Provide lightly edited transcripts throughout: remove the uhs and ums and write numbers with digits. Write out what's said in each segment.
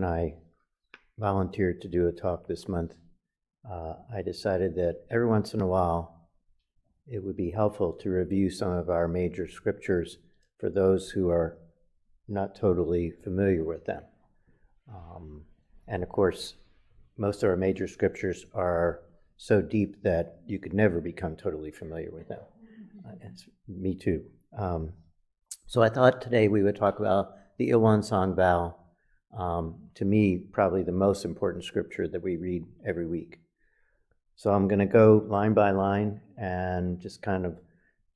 When I volunteered to do a talk this month, I decided that every once in a while it would be helpful to review some of our major scriptures for those who are not totally familiar with them. And of course, most of our major scriptures are so deep that you could never become totally familiar with them. Me too. So I thought today we would talk about the Il-Won-Sang Vow. To me, probably the most important scripture that we read every week. So I'm going to go line by line and just kind of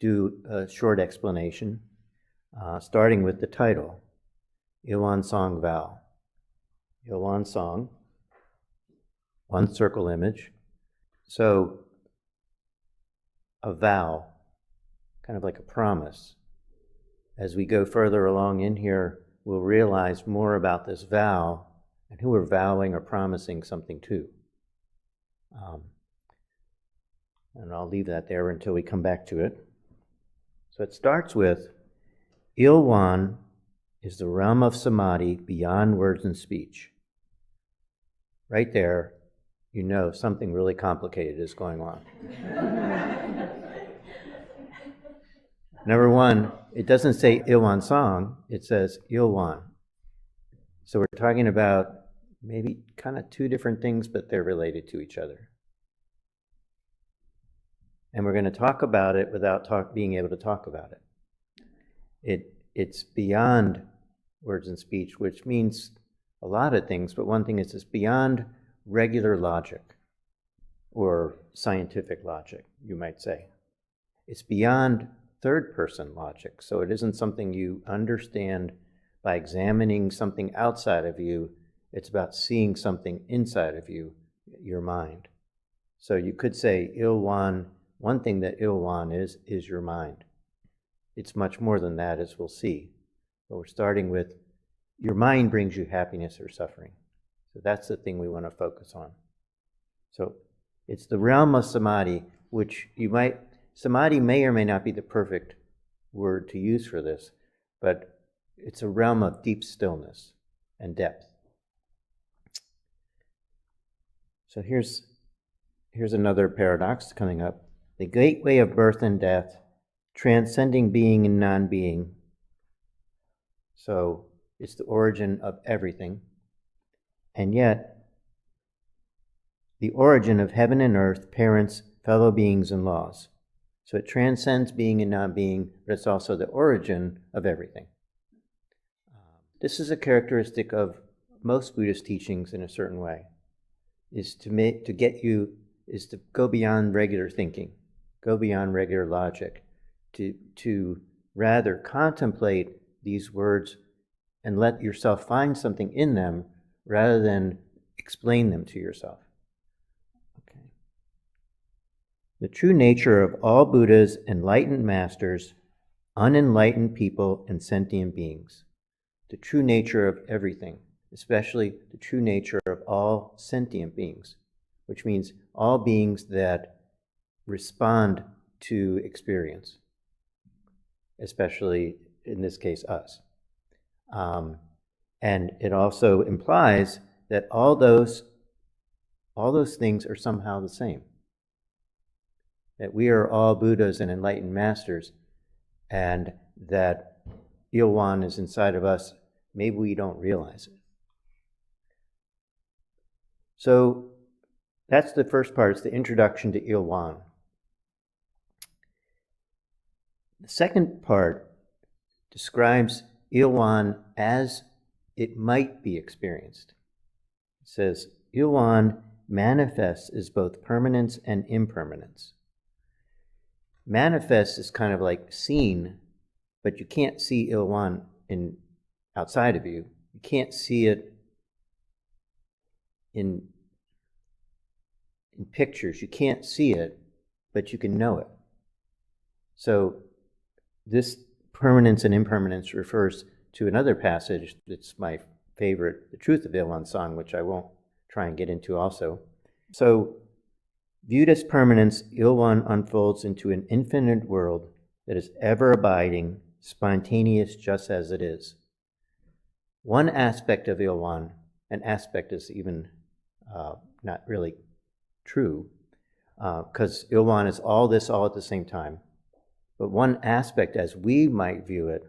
do a short explanation, starting with the title, Il-Won-Sang Vow. Il-Won-Sang, one circle image. So a vow, kind of like a promise. As we go further along in here, we'll realize more about this vow and who we're vowing or promising something to. And I'll leave that there until we come back to it. So it starts with, Il-Won is the realm of samadhi beyond words and speech. Right there, you know something really complicated is going on. Number one, it doesn't say Il-Won-Sang, it says Il-Won. So we're talking about maybe kind of two different things, but they're related to each other. And we're going to talk about it without being able to talk about it. It's beyond words and speech, which means a lot of things, but one thing is it's beyond regular logic, or scientific logic, you might say. It's beyond third-person logic, so it isn't something you understand by examining something outside of you. It's about seeing something inside of you, your mind. So you could say Il-Won, one thing that Il-Won is your mind. It's much more than that, as we'll see. But we're starting with, your mind brings you happiness or suffering. So that's the thing we want to focus on. So it's the realm of samadhi, which samadhi may or may not be the perfect word to use for this, but it's a realm of deep stillness and depth. So here's another paradox coming up. The gateway of birth and death, transcending being and non-being. So it's the origin of everything, and yet the origin of heaven and earth, parents, fellow beings, and laws. So it transcends being and non-being, but it's also the origin of everything. This is a characteristic of most Buddhist teachings in a certain way, is to go beyond regular thinking, go beyond regular logic, to rather contemplate these words and let yourself find something in them rather than explain them to yourself. The true nature of all Buddhas, enlightened masters, unenlightened people, and sentient beings. The true nature of everything, especially the true nature of all sentient beings, which means all beings that respond to experience, especially in this case us. And it also implies that all those things are somehow the same. That we are all Buddhas and enlightened masters, and that Il-Won is inside of us. Maybe we don't realize it. So that's the first part. It's the introduction to Il-Won. The second part describes Il-Won as it might be experienced. It says, Il-Won manifests as both permanence and impermanence. Manifest is kind of like seen, but you can't see Il-Won outside of you. You can't see it in pictures. You can't see it, but you can know it. So this permanence and impermanence refers to another passage that's my favorite, The Truth of Il-Won-Sang, which I won't try and get into also. So viewed as permanence, Il-Won unfolds into an infinite world that is ever abiding, spontaneous just as it is. One aspect of Il-Won an aspect is even not really true, because Il-Won is all this all at the same time. But one aspect, as we might view it,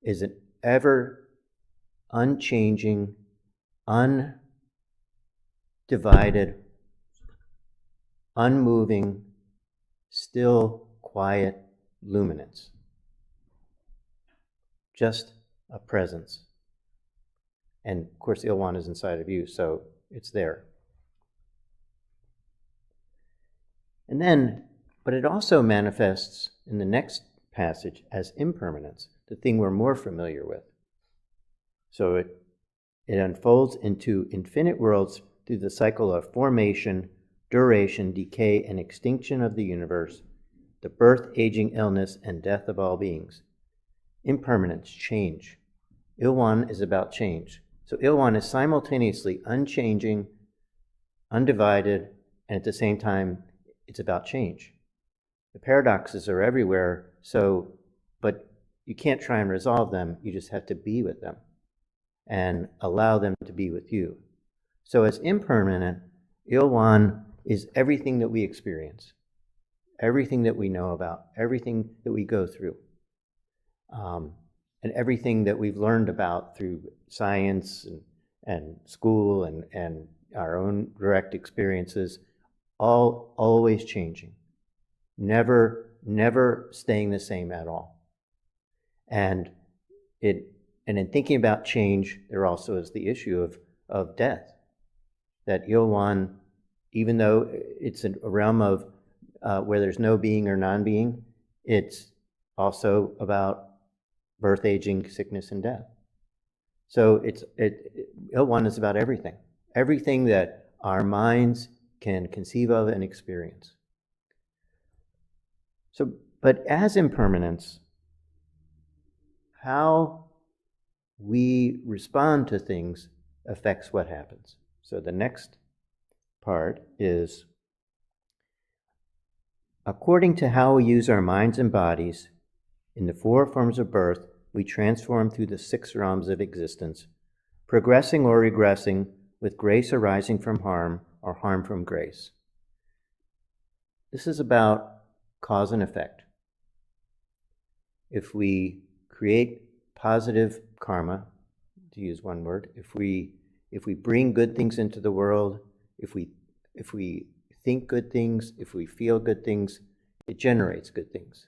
is an ever unchanging, undivided, unmoving, still, quiet luminance. Just a presence. And of course, Il-Won is inside of you, so it's there. And then, but it also manifests in the next passage as impermanence, the thing we're more familiar with. So it unfolds into infinite worlds through the cycle of formation, duration, decay, and extinction of the universe, the birth, aging, illness, and death of all beings. Impermanence, change. Il-Won is about change. So Il-Won is simultaneously unchanging, undivided, and at the same time, it's about change. The paradoxes are everywhere, but you can't try and resolve them, you just have to be with them and allow them to be with you. So as impermanent, Il-Won is everything that we experience, everything that we know about, everything that we go through, and everything that we've learned about through science and school and our own direct experiences, all always changing, never staying the same at all. And in thinking about change, there also is the issue of death. That Il-Won, even though it's a realm of where there's no being or non-being, it's also about birth, aging, sickness, and death. So Il-Won is about everything. Everything that our minds can conceive of and experience. So, but as impermanence, how we respond to things affects what happens. So the next part is, according to how we use our minds and bodies, in the four forms of birth, we transform through the six realms of existence, progressing or regressing, with grace arising from harm or harm from grace. This is about cause and effect. If we create positive karma, to use one word, if we bring good things into the world, if we think good things, if we feel good things, it generates good things.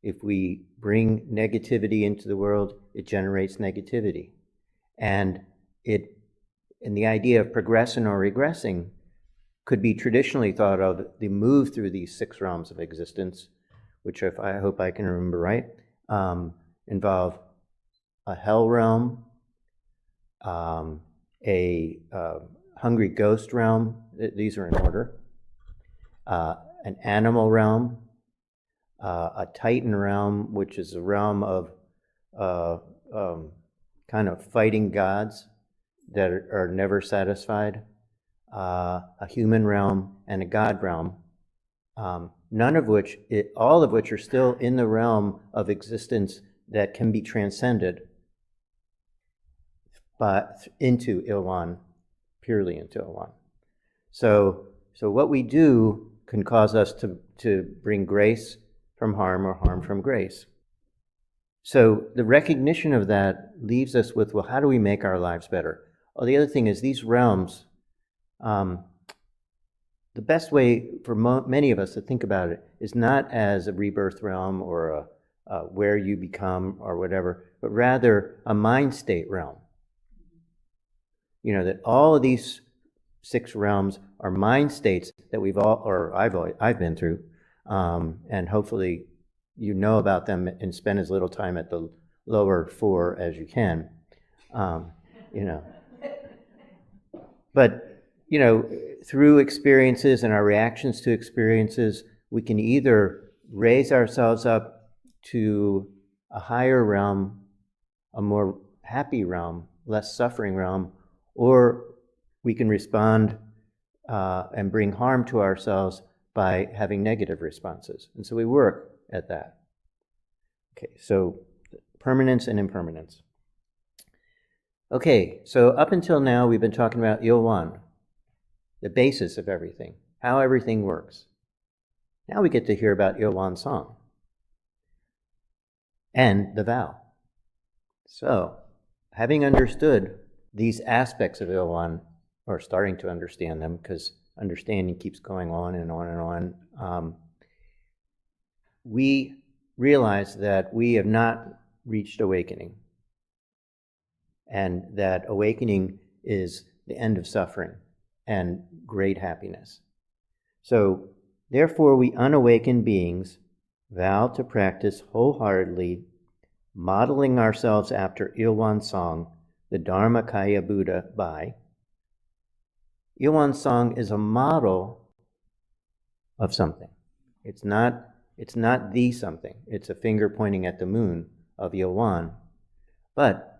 If we bring negativity into the world, it generates negativity. And the idea of progressing or regressing could be traditionally thought of the move through these six realms of existence, which, if I hope I can remember right, involve a hell realm, a hungry ghost realm, these are in order, an animal realm, a Titan realm, which is a realm of kind of fighting gods that are never satisfied, a human realm, and a god realm, all of which are still in the realm of existence that can be transcended into Il-Won, purely into Il-Won. So what we do can cause us to bring grace from harm or harm from grace. So the recognition of that leaves us with, well, how do we make our lives better? Oh, the other thing is these realms, the best way for many of us to think about it is not as a rebirth realm or a where you become or whatever, but rather a mind state realm. You know, that all of these six realms are mind states that I've been through, and hopefully you know about them and spend as little time at the lower four as you can, you know. But, you know, through experiences and our reactions to experiences, we can either raise ourselves up to a higher realm, a more happy realm, less suffering realm, or we can respond and bring harm to ourselves by having negative responses. And so we work at that. Okay, so permanence and impermanence. Okay, so up until now, we've been talking about Il-Won, the basis of everything, how everything works. Now we get to hear about Il-Won-Sang and the vow. So, having understood these aspects of Il-Won, or starting to understand them, because understanding keeps going on and on and on, we realize that we have not reached awakening, and that awakening is the end of suffering and great happiness. So, therefore, we unawakened beings vow to practice wholeheartedly, modeling ourselves after Il-Won-Sang, the Dharmakaya Buddha, by. Il-Won-Sang is a model of something. It's not the something. It's a finger pointing at the moon of Il-Won. But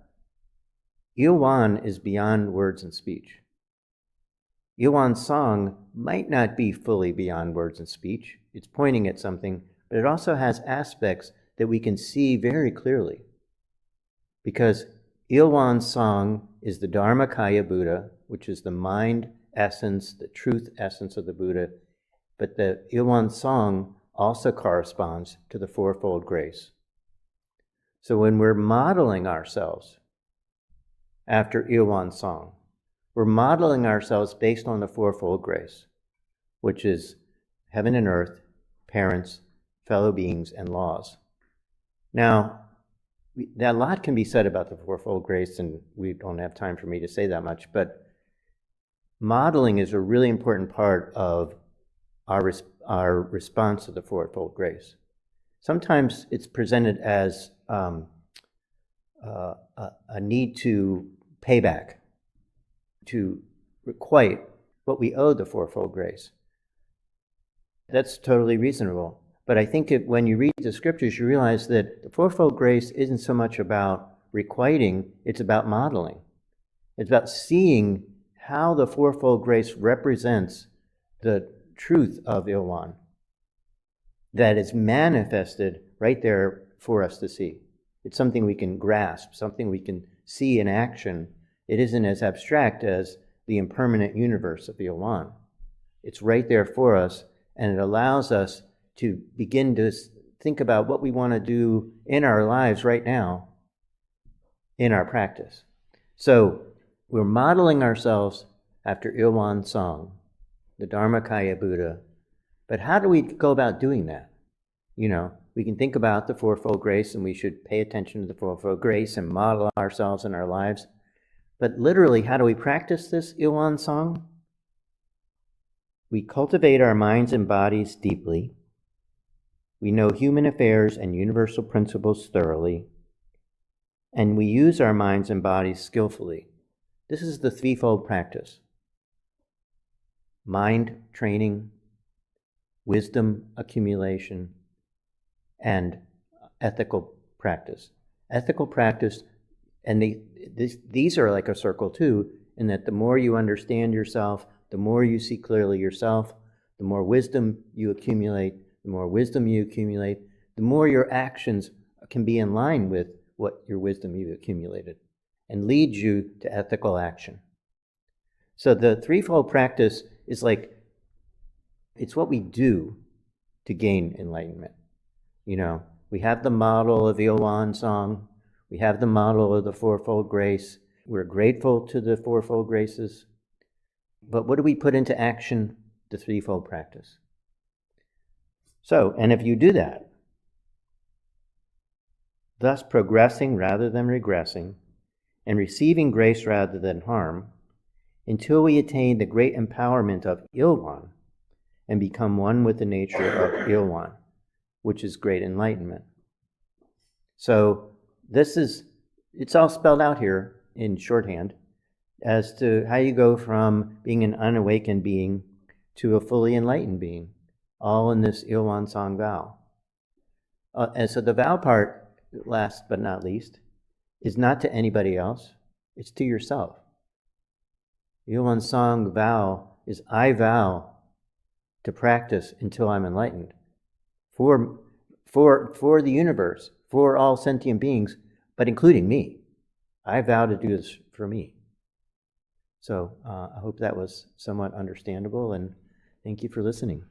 Il-Won is beyond words and speech. Il-Won-Sang might not be fully beyond words and speech. It's pointing at something, but it also has aspects that we can see very clearly. Because Il-Won-Sang is the Dharmakaya Buddha, which is the mind essence, the truth essence of the Buddha, but the Il-Won-Sang also corresponds to the Fourfold Grace. So when we're modeling ourselves after Il-Won-Sang, we're modeling ourselves based on the Fourfold Grace, which is heaven and earth, parents, fellow beings, and laws. Now, a lot can be said about the Fourfold Grace, and we don't have time for me to say that much, but modeling is a really important part of our response to the Fourfold Grace. Sometimes it's presented as a need to pay back, to requite what we owe the Fourfold Grace. That's totally reasonable. But I think when you read the scriptures, you realize that the Fourfold Grace isn't so much about requiting, it's about modeling. It's about seeing how the Fourfold Grace represents the truth of Il-Won that is manifested right there for us to see. It's something we can grasp, something we can see in action. It isn't as abstract as the impermanent universe of Il-Won. It's right there for us, and it allows us to begin to think about what we want to do in our lives right now in our practice. So we're modeling ourselves after Il-Won-Sang, the Dharmakaya Buddha. But how do we go about doing that? You know, we can think about the Fourfold Grace, and we should pay attention to the Fourfold Grace and model ourselves in our lives. But literally, how do we practice this Il-Won-Sang? We cultivate our minds and bodies deeply. We know human affairs and universal principles thoroughly. And we use our minds and bodies skillfully. This is the threefold practice: mind training, wisdom accumulation, and ethical practice. Ethical practice, and these are like a circle too, in that the more you understand yourself, the more you see clearly yourself, the more wisdom you accumulate, the more your actions can be in line with what your wisdom you've accumulated and leads you to ethical action. So the threefold practice is it's what we do to gain enlightenment. You know, we have the model of Il-Won-Sang, we have the model of the Fourfold Grace, we're grateful to the Fourfold Graces, but what do we put into action? The threefold practice. So, and if you do that, thus progressing rather than regressing, and receiving grace rather than harm, until we attain the great empowerment of Il-Won and become one with the nature of Il-Won, which is great enlightenment. So it's all spelled out here in shorthand as to how you go from being an unawakened being to a fully enlightened being, all in this Il-Won-Sang vow. And so the vow part, last but not least, is not to anybody else, it's to yourself. Il-Won-Sang vow is I vow to practice until I'm enlightened. For the universe, for all sentient beings, but including me. I vow to do this for me. So I hope that was somewhat understandable, and thank you for listening.